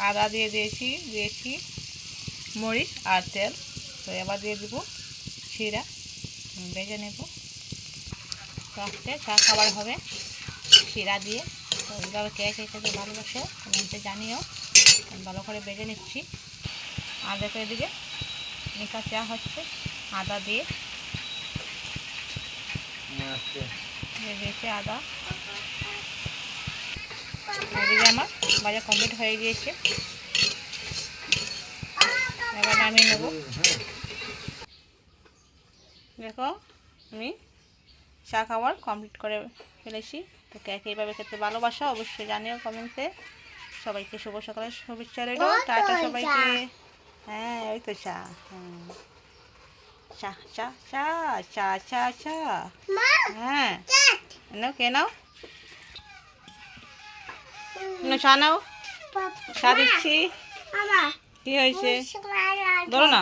আদা দিয়ে দিয়েছি মরিচ আর তেল। তো এবার দিয়ে দেবো চিড়া, ভেজে নেব। আজকে চা খাবার হবে চিড়া দিয়ে। তো এইভাবে কে কে খেতে ভালোবাসো কমেন্টে জানিও। ভালো করে ভেজে নিচ্ছি। আর দেখো এদিকে নিকা চা হচ্ছে আদা দিয়ে দিয়েছে আদা। এদিকে আমার ভাজা কমপ্লিট হয়ে গিয়েছে, এবার নামিয়ে নেব। দেখো আমি চা খাবার কমপ্লিট করে ফেলেছি। তো কে এইভাবে খেতে ভালোবাসা অবশ্যই জানিও কমেন্টে। সবাইকে শুভ সকালের শুভেচ্ছা রইল। টাটা সবাইকে। হ্যাঁ ওই তো চা। হ্যাঁ চা চা চা চা চা চা। হ্যাঁ নাও কে নাও চা নাও, চা দিচ্ছি। কি হয়েছে ধরো না।